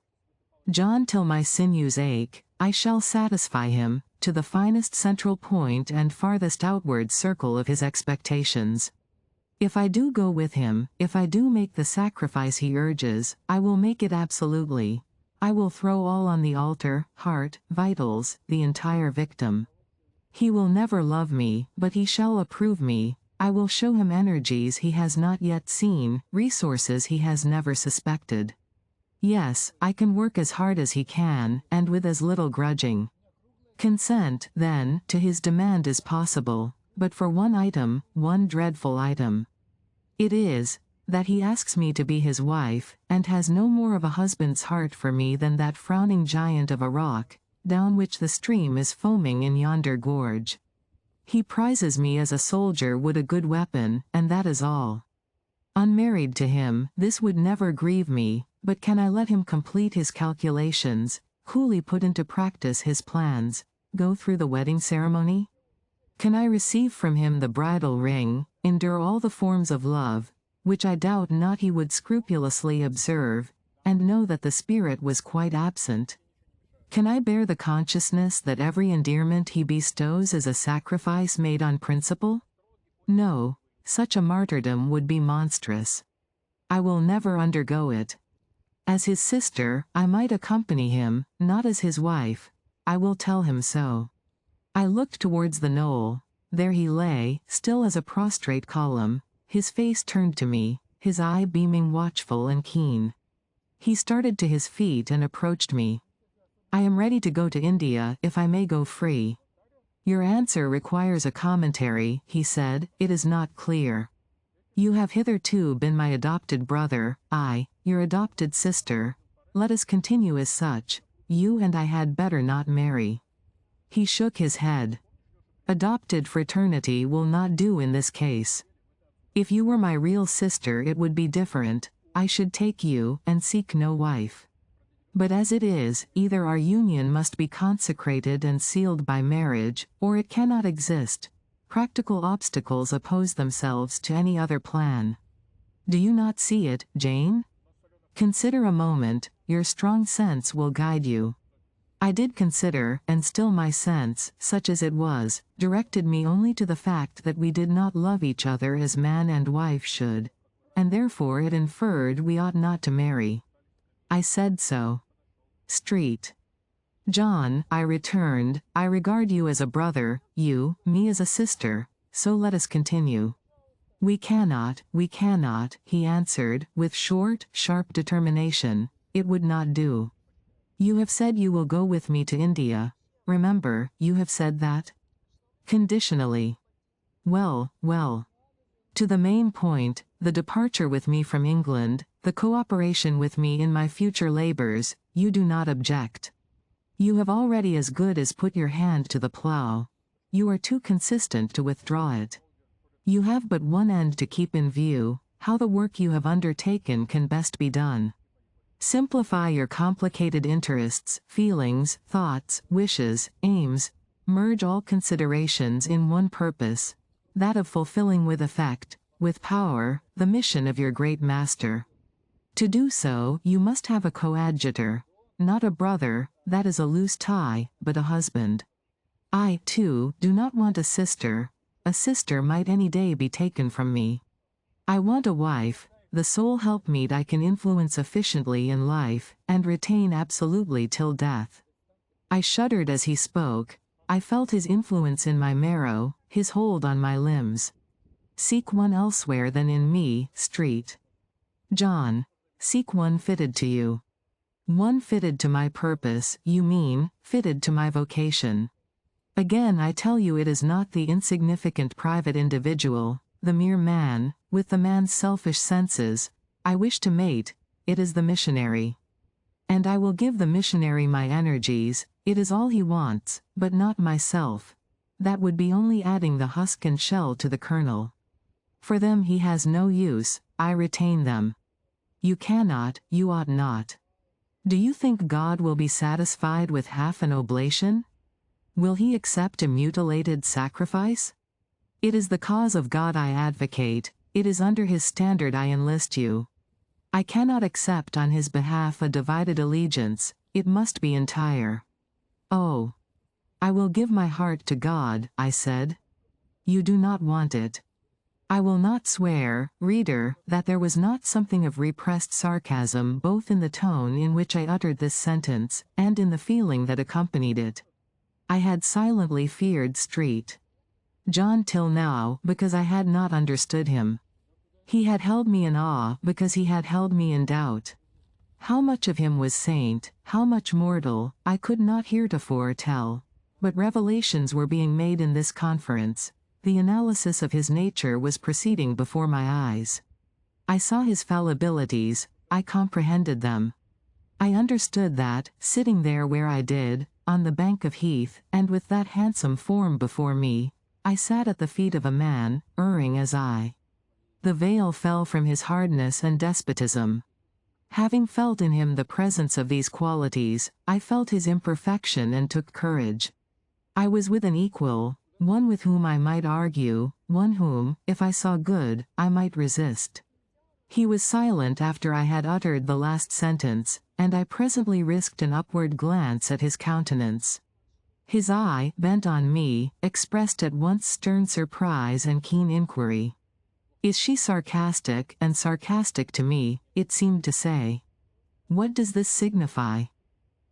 John till my sinews ache, I shall satisfy him, to the finest central point and farthest outward circle of his expectations. If I do go with him, if I do make the sacrifice he urges, I will make it absolutely. I will throw all on the altar, heart, vitals, the entire victim. He will never love me, but he shall approve me. I will show him energies he has not yet seen, resources he has never suspected. Yes, I can work as hard as he can, and with as little grudging. Consent, then, to his demand is possible, but for one item, one dreadful item. It is, that he asks me to be his wife, and has no more of a husband's heart for me than that frowning giant of a rock, down which the stream is foaming in yonder gorge. He prizes me as a soldier would a good weapon, and that is all. Unmarried to him, this would never grieve me, but can I let him complete his calculations, coolly put into practice his plans, go through the wedding ceremony? Can I receive from him the bridal ring, endure all the forms of love, which I doubt not he would scrupulously observe, and know that the spirit was quite absent? Can I bear the consciousness that every endearment he bestows is a sacrifice made on principle? No, such a martyrdom would be monstrous. I will never undergo it. As his sister, I might accompany him, not as his wife. I will tell him so. I looked towards the knoll. There he lay, still as a prostrate column, his face turned to me, his eye beaming watchful and keen. He started to his feet and approached me. I am ready to go to India if I may go free. Your answer requires a commentary, he said, it is not clear. You have hitherto been my adopted brother, I, your adopted sister. Let us continue as such. You and I had better not marry. He shook his head. Adopted fraternity will not do in this case. If you were my real sister it would be different. I should take you and seek no wife. But as it is, either our union must be consecrated and sealed by marriage, or it cannot exist. Practical obstacles oppose themselves to any other plan. Do you not see it, Jane? Consider a moment, your strong sense will guide you. I did consider, and still my sense, such as it was, directed me only to the fact that we did not love each other as man and wife should, and therefore it inferred we ought not to marry. I said so. Street. John, I returned, I regard you as a brother, you, me as a sister, so let us continue. We cannot, he answered, with short, sharp determination. It would not do. You have said you will go with me to India. Remember, you have said that? Conditionally. Well. To the main point, the departure with me from England, the cooperation with me in my future labors, you do not object. You have already as good as put your hand to the plough. You are too consistent to withdraw it. You have but one end to keep in view, how the work you have undertaken can best be done. Simplify your complicated interests, feelings, thoughts, wishes, aims, merge all considerations in one purpose, that of fulfilling with effect, with power, the mission of your great master. To do so, you must have a coadjutor, not a brother, that is a loose tie, but a husband. I, too, do not want a sister. A sister might any day be taken from me. I want a wife, the sole helpmeet I can influence efficiently in life, and retain absolutely till death. I shuddered as he spoke. I felt his influence in my marrow, his hold on my limbs. Seek one elsewhere than in me, Street. John. Seek one fitted to you. One fitted to my purpose, you mean, fitted to my vocation. Again I tell you it is not the insignificant private individual, the mere man, with the man's selfish senses, I wish to mate, it is the missionary. And I will give the missionary my energies, it is all he wants, but not myself. That would be only adding the husk and shell to the kernel. For them he has no use, I retain them. You cannot, you ought not. Do you think God will be satisfied with half an oblation? Will he accept a mutilated sacrifice? It is the cause of God I advocate, it is under his standard I enlist you. I cannot accept on his behalf a divided allegiance, it must be entire. Oh. I will give my heart to God, I said. You do not want it. I will not swear, reader, that there was not something of repressed sarcasm both in the tone in which I uttered this sentence, and in the feeling that accompanied it. I had silently feared Street. John till now, because I had not understood him. He had held me in awe because he had held me in doubt. How much of him was saint, how much mortal, I could not heretofore tell. But revelations were being made in this conference. The analysis of his nature was proceeding before my eyes. I saw his fallibilities, I comprehended them. I understood that, sitting there where I did, on the bank of heath, and with that handsome form before me, I sat at the feet of a man, erring as I. The veil fell from his hardness and despotism. Having felt in him the presence of these qualities, I felt his imperfection and took courage. I was with an equal, one with whom I might argue, one whom, if I saw good, I might resist. He was silent after I had uttered the last sentence, and I presently risked an upward glance at his countenance. His eye, bent on me, expressed at once stern surprise and keen inquiry. Is she sarcastic, and sarcastic to me, it seemed to say. What does this signify?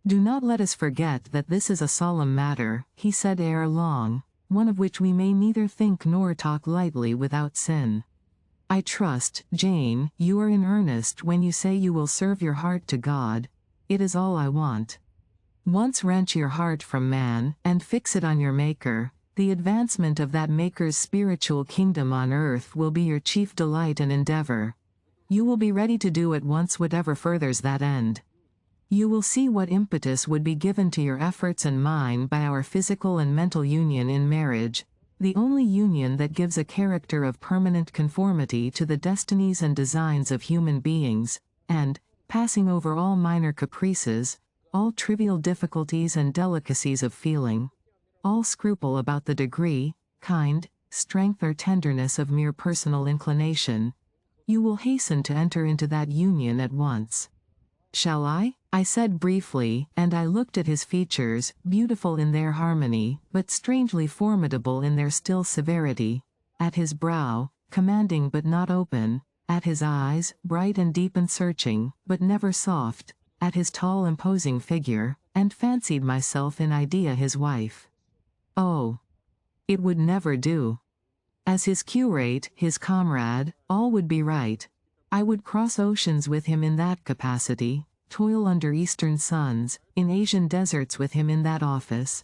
Do not let us forget that this is a solemn matter, he said ere long, one of which we may neither think nor talk lightly without sin. I trust, Jane, you are in earnest when you say you will serve your heart to God. It is all I want. Once wrench your heart from man, and fix it on your Maker. The advancement of that Maker's spiritual kingdom on earth will be your chief delight and endeavor. You will be ready to do at once whatever furthers that end. You will see what impetus would be given to your efforts and mine by our physical and mental union in marriage, the only union that gives a character of permanent conformity to the destinies and designs of human beings, and, passing over all minor caprices, all trivial difficulties and delicacies of feeling, all scruple about the degree, kind, strength or tenderness of mere personal inclination, you will hasten to enter into that union at once. Shall I? I said briefly, and I looked at his features, beautiful in their harmony, but strangely formidable in their still severity, at his brow, commanding but not open, at his eyes, bright and deep and searching, but never soft, at his tall imposing figure, and fancied myself in idea his wife. Oh! It would never do. As his curate, his comrade, all would be right. I would cross oceans with him in that capacity, toil under eastern suns, in Asian deserts with him in that office,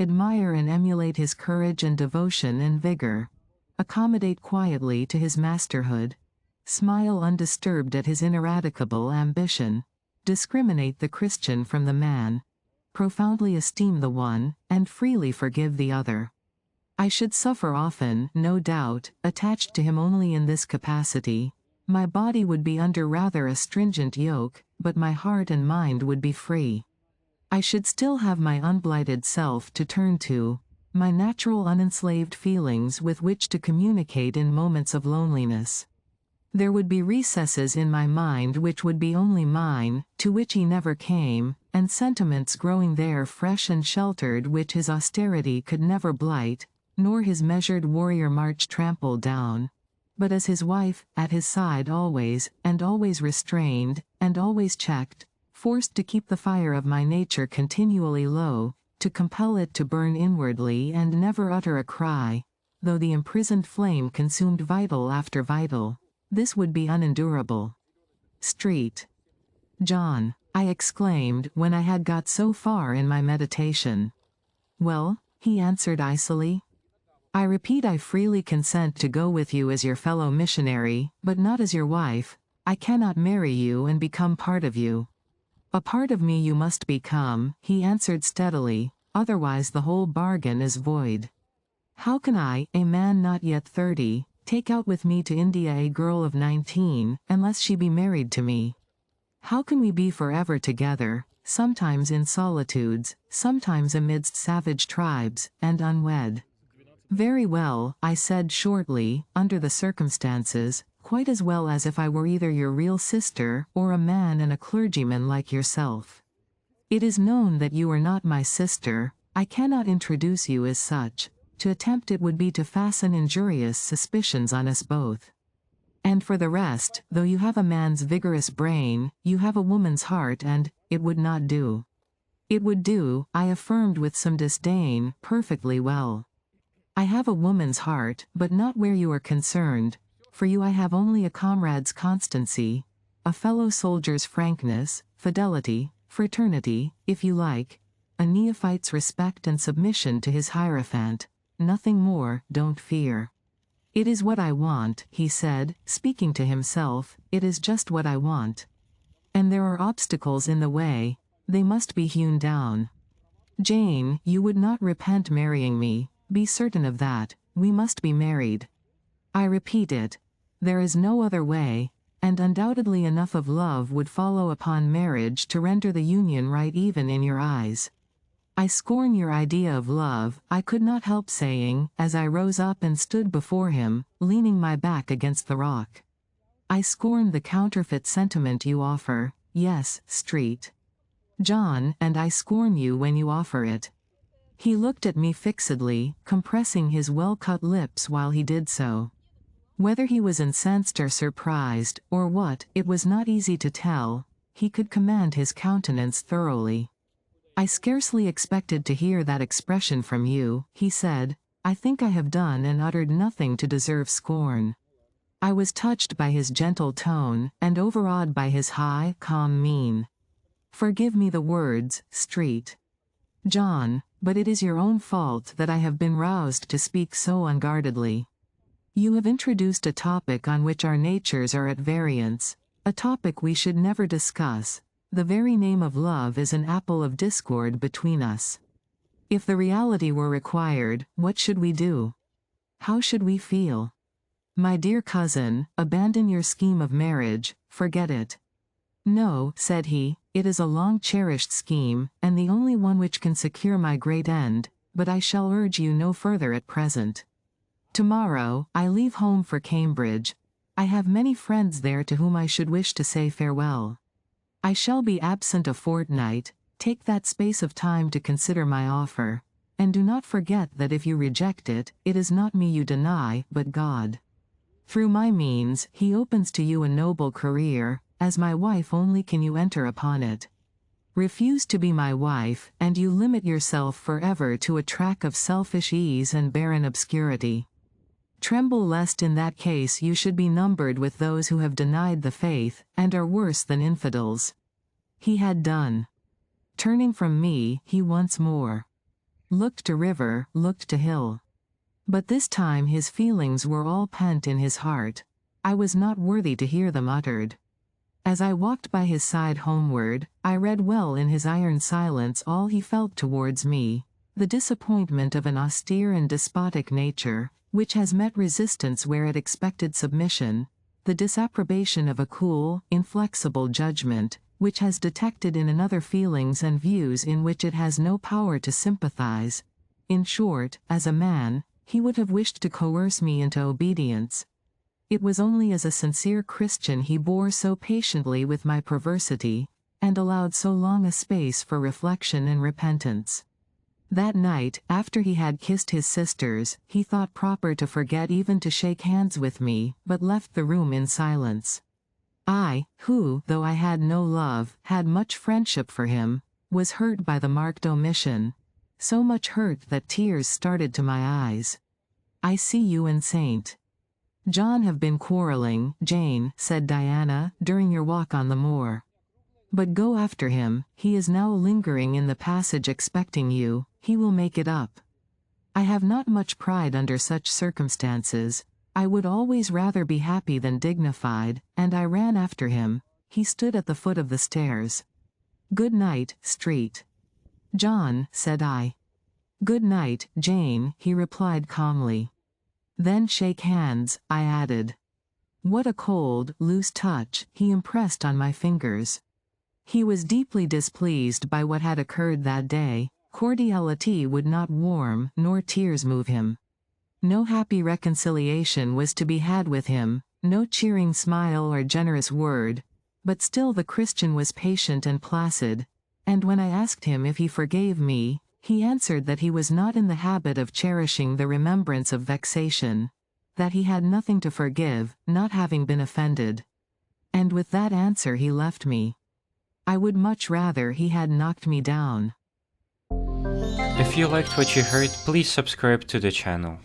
admire and emulate his courage and devotion and vigor, accommodate quietly to his masterhood, smile undisturbed at his ineradicable ambition, discriminate the Christian from the man, profoundly esteem the one, and freely forgive the other. I should suffer often, no doubt, attached to him only in this capacity. My body would be under rather a stringent yoke, but my heart and mind would be free. I should still have my unblighted self to turn to, my natural unenslaved feelings with which to communicate in moments of loneliness. There would be recesses in my mind which would be only mine, to which he never came, and sentiments growing there fresh and sheltered which his austerity could never blight, nor his measured warrior march trample down. But as his wife, at his side always, and always restrained, and always checked, forced to keep the fire of my nature continually low, to compel it to burn inwardly and never utter a cry, though the imprisoned flame consumed vital after vital, this would be unendurable. Street. John, I exclaimed when I had got so far in my meditation. Well, he answered icily. I repeat, I freely consent to go with you as your fellow missionary, but not as your wife. I cannot marry you and become part of you. A part of me you must become, he answered steadily, otherwise the whole bargain is void. How can I, a man not yet 30, take out with me to India a girl of 19, unless she be married to me? How can we be forever together, sometimes in solitudes, sometimes amidst savage tribes, and unwed? Very well, I said shortly, under the circumstances, quite as well as if I were either your real sister, or a man and a clergyman like yourself. It is known that you are not my sister. I cannot introduce you as such. To attempt it would be to fasten injurious suspicions on us both. And for the rest, though you have a man's vigorous brain, you have a woman's heart and, it would not do. It would do, I affirmed with some disdain, perfectly well. I have a woman's heart, but not where you are concerned. For you I have only a comrade's constancy, a fellow soldier's frankness, fidelity, fraternity, if you like, a neophyte's respect and submission to his hierophant. Nothing more, don't fear. It is what I want, he said, speaking to himself, it is just what I want. And there are obstacles in the way, they must be hewn down. Jane, you would not repent marrying me. Be certain of that, we must be married. I repeat it. There is no other way, and undoubtedly enough of love would follow upon marriage to render the union right even in your eyes. I scorn your idea of love, I could not help saying, as I rose up and stood before him, leaning my back against the rock. I scorn the counterfeit sentiment you offer, yes, Street. John, and I scorn you when you offer it. He looked at me fixedly, compressing his well-cut lips while he did so. Whether he was incensed or surprised, or what, it was not easy to tell. he could command his countenance thoroughly. "I scarcely expected to hear that expression from you," he said. "I think I have done and uttered nothing to deserve scorn." I was touched by his gentle tone, and overawed by his high, calm mien. "Forgive me the words, Street. John, but it is your own fault that I have been roused to speak so unguardedly. You have introduced a topic on which our natures are at variance, a topic we should never discuss. The very name of love is an apple of discord between us. If the reality were required, what should we do? How should we feel? My dear cousin, abandon your scheme of marriage, forget it." "No," said he, "it is a long-cherished scheme, and the only one which can secure my great end, but I shall urge you no further at present. Tomorrow, I leave home for Cambridge. I have many friends there to whom I should wish to say farewell. I shall be absent a fortnight. Take that space of time to consider my offer, and do not forget that if you reject it, it is not me you deny, but God. Through my means, he opens to you a noble career. As my wife only can you enter upon it. Refuse to be my wife, and you limit yourself forever to a track of selfish ease and barren obscurity. Tremble lest in that case you should be numbered with those who have denied the faith, and are worse than infidels." He had done. Turning from me, he once more looked to river, looked to hill. But this time his feelings were all pent in his heart. I was not worthy to hear them uttered. As I walked by his side homeward, I read well in his iron silence all he felt towards me, the disappointment of an austere and despotic nature, which has met resistance where it expected submission, the disapprobation of a cool, inflexible judgment, which has detected in another feelings and views in which it has no power to sympathize. In short, as a man, he would have wished to coerce me into obedience. It was only as a sincere Christian he bore so patiently with my perversity, and allowed so long a space for reflection and repentance. That night, after he had kissed his sisters, he thought proper to forget even to shake hands with me, but left the room in silence. I, who, though I had no love, had much friendship for him, was hurt by the marked omission, so much hurt that tears started to my eyes. "I see you and Saint John have been quarrelling, Jane," said Diana, "during your walk on the moor. But go after him, he is now lingering in the passage expecting you, he will make it up." I have not much pride under such circumstances. I would always rather be happy than dignified, and I ran after him. He stood at the foot of the stairs. "Good night, Street." "John," said I. "Good night, Jane," he replied calmly. "Then shake hands," I added. What a cold, loose touch he impressed on my fingers. He was deeply displeased by what had occurred that day. Cordiality would not warm, nor tears move him. No happy reconciliation was to be had with him, no cheering smile or generous word, but still the Christian was patient and placid, and when I asked him if he forgave me, he answered that he was not in the habit of cherishing the remembrance of vexation, that he had nothing to forgive, not having been offended. And with that answer he left me. I would much rather he had knocked me down. If you liked what you heard, please subscribe to the channel.